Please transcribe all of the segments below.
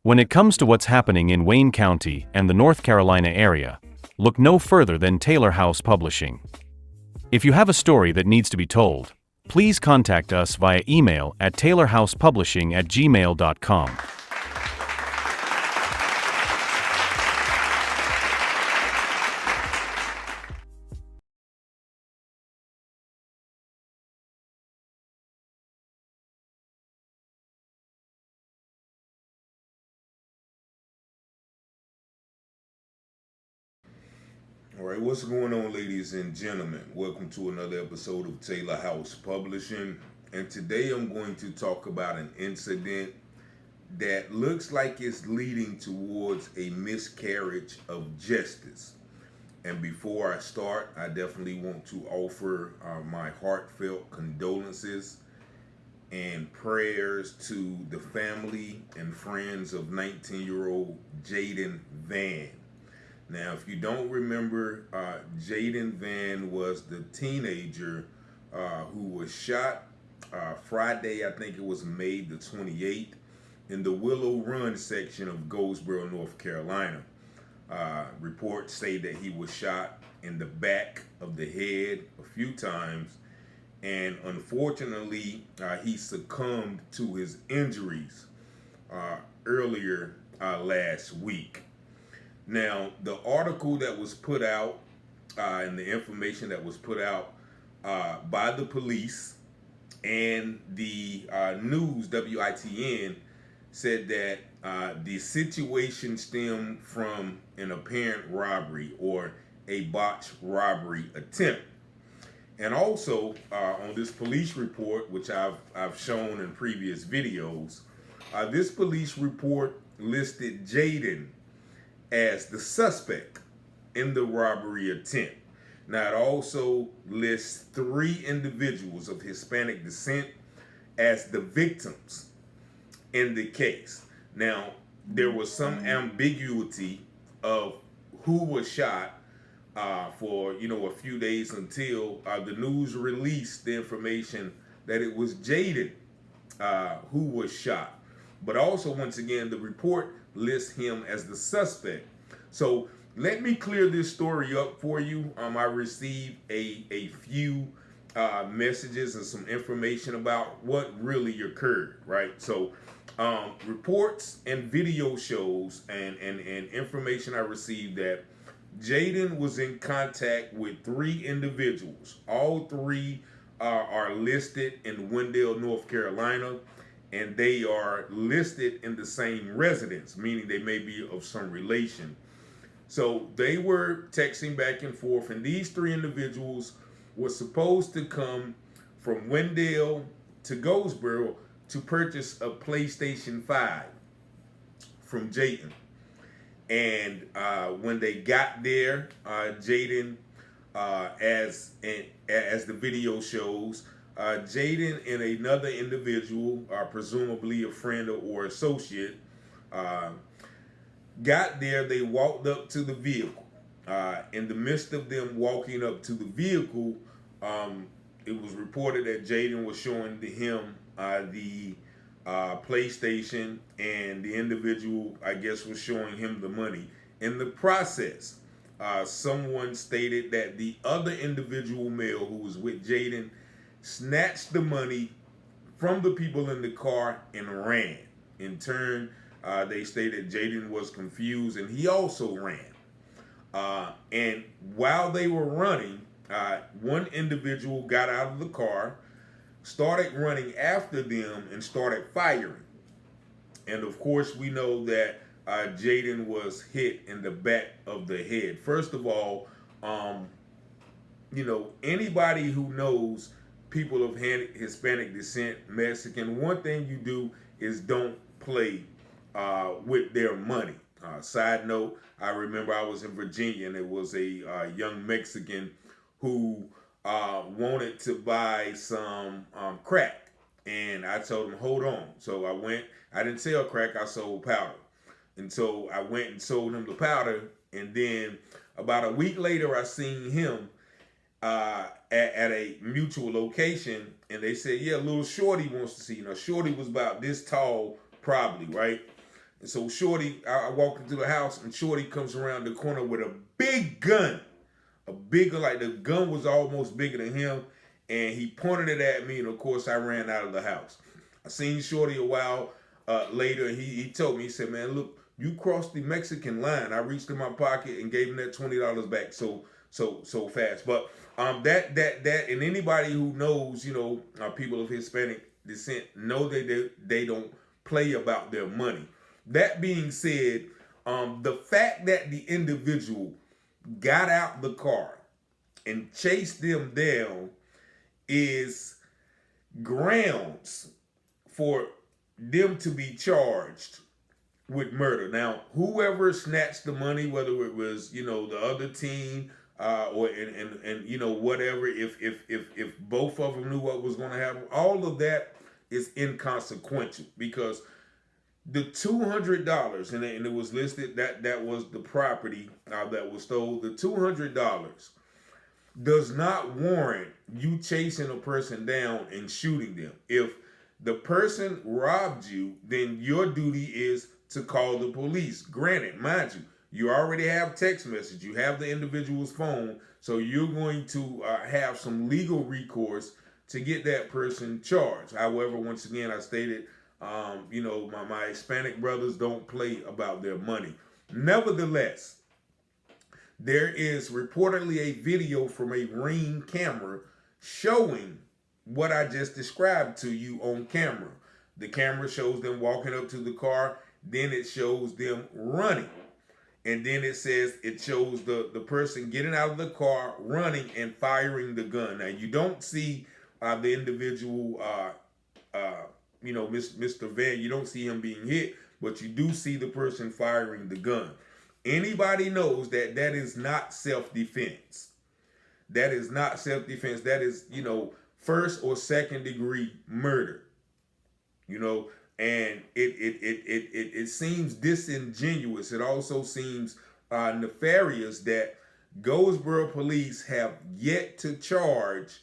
When it comes to what's happening in Wayne County and the North Carolina area, look no further than Taylor House Publishing. If you have a story that needs to be told, please contact us via email at taylorhousepublishing@gmail.com. All right, what's going on, ladies and gentlemen? Welcome to another episode of Taylor House Publishing. And today I'm going to talk about an incident that looks like it's leading towards a miscarriage of justice. And before I start, I definitely want to offer my heartfelt condolences and prayers to the family and friends of 19-year-old Jaden Van. Now, if you don't remember, Jaden Van was the teenager who was shot Friday, I think it was May the 28th, in the Willow Run section of Goldsboro, North Carolina. Reports say that he was shot in the back of the head a few times, and unfortunately, he succumbed to his injuries earlier last week. Now, the article that was put out and the information that was put out by the police and the news, WITN, said that the situation stemmed from an apparent robbery or a botched robbery attempt. And also, on this police report, which I've shown in previous videos, this police report listed Jaden as the suspect in the robbery attempt. Now, it also lists 3 individuals of Hispanic descent as the victims in the case. Now, there was some ambiguity of who was shot for a few days until the news released the information that it was Jaden who was shot. But also, once again, the report lists him as the suspect. So let me clear this story up for you. I received a few messages and some information about what really occurred, right? So reports and video shows and information I received that Jaden was in contact with 3 individuals. All 3 are listed in Wendell, North Carolina, and they are listed in the same residence, meaning they may be of some relation. So they were texting back and forth, and these 3 individuals were supposed to come from Wendell to Goldsboro to purchase a PlayStation 5 from Jaden. And when they got there, Jaden, as the video shows, Jaden and another individual, presumably a friend or associate, got there. They walked up to the vehicle. In the midst of them walking up to the vehicle, it was reported that Jaden was showing to him the PlayStation, and the individual, I guess, was showing him the money. In the process, someone stated that the other individual male who was with Jaden snatched the money from the people in the car and ran. In turn, they stated Jaden was confused and he also ran. And while they were running, one individual got out of the car, started running after them, and started firing. And of course, we know that Jaden was hit in the back of the head. First of all, anybody who knows people of Hispanic descent, Mexican, one thing you do is don't play with their money. Side note, I remember I was in Virginia, and it was a young Mexican who wanted to buy some crack. And I told him, hold on. So I went, I didn't sell crack, I sold powder. And so I went and sold him the powder. And then about a week later, I seen him at a mutual location, and they said, yeah, little Shorty wants to see you. Now, Shorty was about this tall, probably, right? And so Shorty, I walk into the house, and Shorty comes around the corner with a big gun. A bigger, like the gun was almost bigger than him. And he pointed it at me, and of course I ran out of the house. I seen Shorty a while later, and he told me, he said, man, look, you crossed the Mexican line. I reached in my pocket and gave him that $20 back so fast. But that and anybody who knows, people of Hispanic descent know they don't play about their money. That being said, the fact that the individual got out the car and chased them down is grounds for them to be charged with murder. Now, whoever snatched the money, whether it was the other team or whatever, if both of them knew what was going to happen, all of that is inconsequential, because the $200 and it was listed that was the property that was stolen. The $200 does not warrant you chasing a person down and shooting them. If the person robbed you, then your duty is to call the police. Granted, mind you already have text message, you have the individual's phone, so you're going to have some legal recourse to get that person charged. However, once again, I stated, my Hispanic brothers don't play about their money. Nevertheless, there is reportedly a video from a Ring camera showing what I just described to you on camera. The camera shows them walking up to the car, then it shows them running. And then it shows the person getting out of the car, running, and firing the gun. Now, you don't see the individual, Mr. Van, you don't see him being hit, but you do see the person firing the gun. Anybody knows that is not self-defense. That is not self-defense. That is, first or second degree murder. And it seems disingenuous. It also seems nefarious that Goldsboro police have yet to charge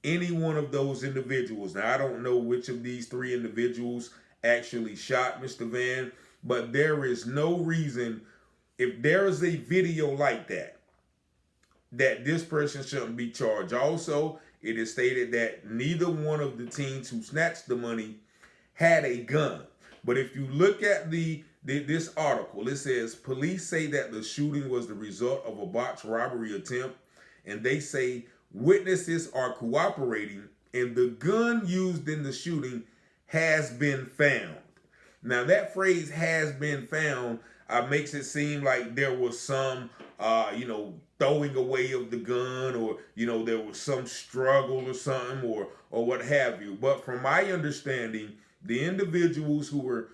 any one of those individuals. Now, I don't know which of these three individuals actually shot Mr. Van, but there is no reason, if there is a video like that this person shouldn't be charged. Also, it is stated that neither one of the teens who snatched the money had a gun. But if you look at this article, it says police say that the shooting was the result of a botched robbery attempt, and they say witnesses are cooperating, and the gun used in the shooting has been found. Now, that phrase "has been found" makes it seem like there was some, throwing away of the gun, or there was some struggle or something, or what have you. But from my understanding, the individuals who were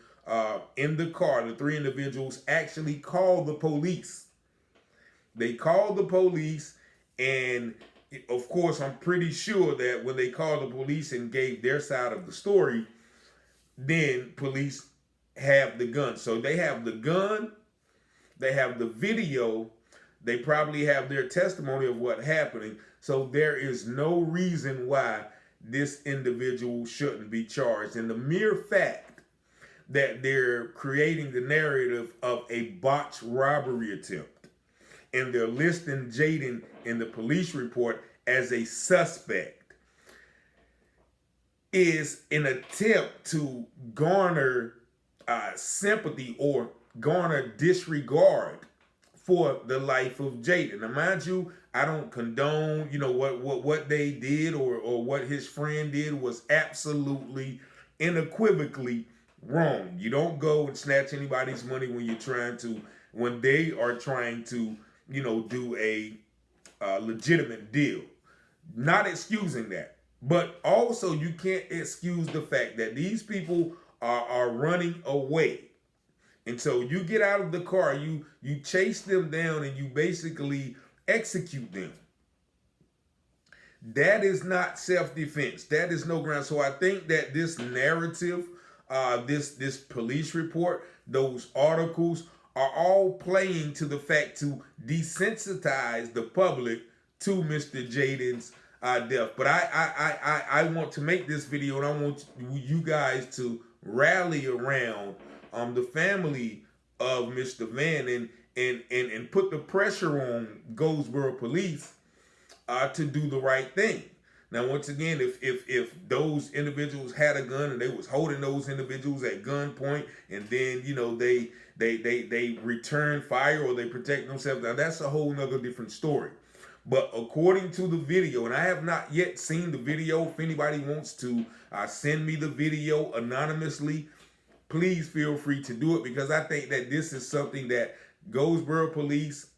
in the car, the three individuals, actually called the police. They called the police, and of course, I'm pretty sure that when they called the police and gave their side of the story, then police have the gun. So they have the gun, they have the video, they probably have their testimony of what happening. So there is no reason why this individual shouldn't be charged. And the mere fact that they're creating the narrative of a botched robbery attempt, and they're listing Jaden in the police report as a suspect, is an attempt to garner sympathy or garner disregard for the life of Jaden. Now, mind you, I don't condone, what they did or what his friend did was absolutely, unequivocally wrong. You don't go and snatch anybody's money when they are trying to, do a legitimate deal. Not excusing that, but also you can't excuse the fact that these people are running away. And so you get out of the car, you chase them down, and you basically execute them. That is not self-defense. That is no ground. So I think that this narrative, this police report, those articles are all playing to the fact to desensitize the public to Mr. Jaden's death. But I want to make this video, and I want you guys to rally around the family of Mr. Van and put the pressure on Goldsboro police to do the right thing. Now, once again, if those individuals had a gun and they was holding those individuals at gunpoint, and then they return fire or they protect themselves, now that's a whole nother different story. But according to the video, and I have not yet seen the video, if anybody wants to send me the video anonymously, please feel free to do it, because I think that this is something that Goldsboro Police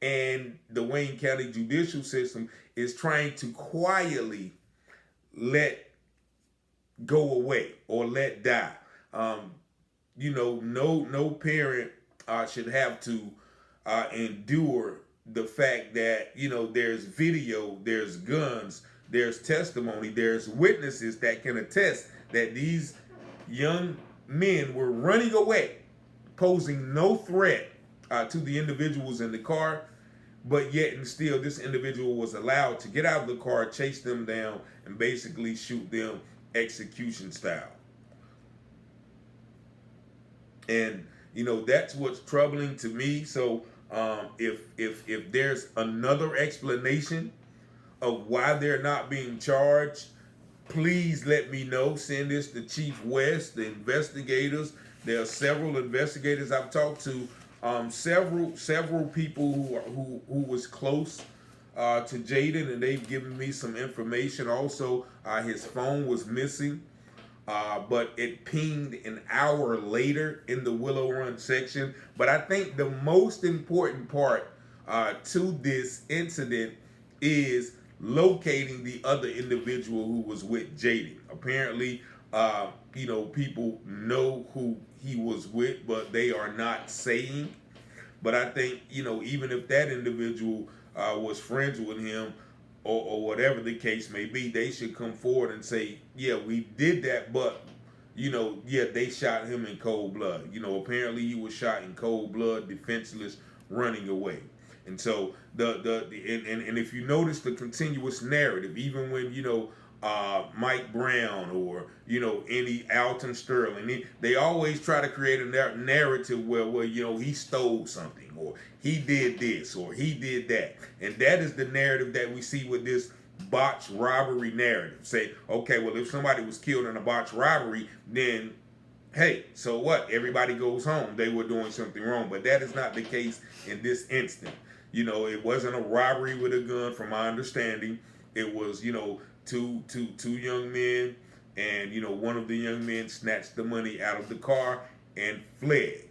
and the Wayne County judicial system is trying to quietly let go away or let die. No parent should have to endure the fact that, there's video, there's guns, there's testimony, there's witnesses that can attest that these young men were running away, posing no threat to the individuals in the car, but yet and still this individual was allowed to get out of the car, chase them down, and basically shoot them execution style. And that's what's troubling to me. So if there's another explanation of why they're not being charged, please let me know. Send this to Chief West, the investigators. There are several investigators I've talked to, several people who was close to Jaden, and they've given me some information. Also, his phone was missing, but it pinged an hour later in the Willow Run section. But I think the most important part to this incident is locating the other individual who was with Jaden. Apparently, people know who he was with, but they are not saying. But I think, even if that individual was friends with him or whatever the case may be, they should come forward and say, yeah, we did that, but, they shot him in cold blood. Apparently he was shot in cold blood, defenseless, running away. And so and if you notice the continuous narrative, even when Mike Brown or any Alton Sterling, they always try to create a narrative where he stole something, or he did this, or he did that, and that is the narrative that we see with this botched robbery narrative. Say, okay, well, if somebody was killed in a botched robbery, then hey, so what? Everybody goes home. They were doing something wrong. But that is not the case in this instant. It wasn't a robbery with a gun, from my understanding. It was, two young men, and one of the young men snatched the money out of the car and fled.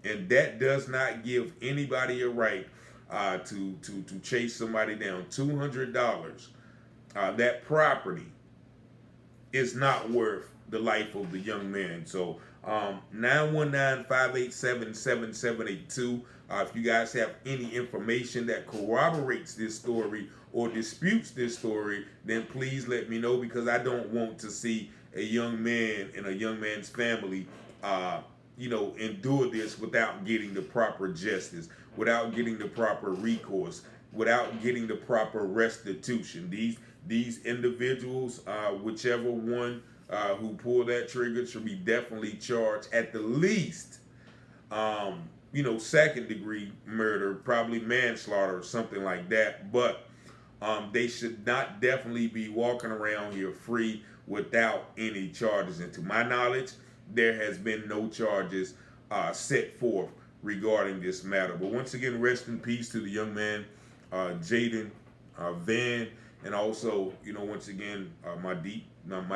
And that does not give anybody a right to chase somebody down. $200, that property is not worth the life of the young man. So 919-587-7782. If you guys have any information that corroborates this story or disputes this story, then please let me know, because I don't want to see a young man and a young man's family endure this without getting the proper justice, without getting the proper recourse, without getting the proper restitution. These individuals, whichever one who pulled that trigger, should be definitely charged at the least, second degree murder, probably manslaughter or something like that. But they should not definitely be walking around here free without any charges. And to my knowledge, there has been no charges set forth regarding this matter. But once again, rest in peace to the young man, Jaden Van, and also, once again, my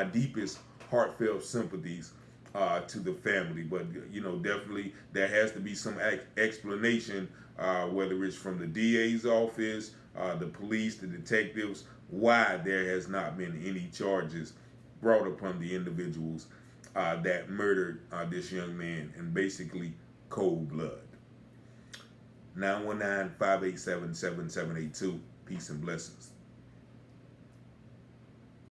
deepest heartfelt sympathies to the family. But definitely there has to be some explanation, whether it's from the DA's office, the police, the detectives, why there has not been any charges brought upon the individuals that murdered this young man in basically cold blood. 919-587-7782. Peace and blessings.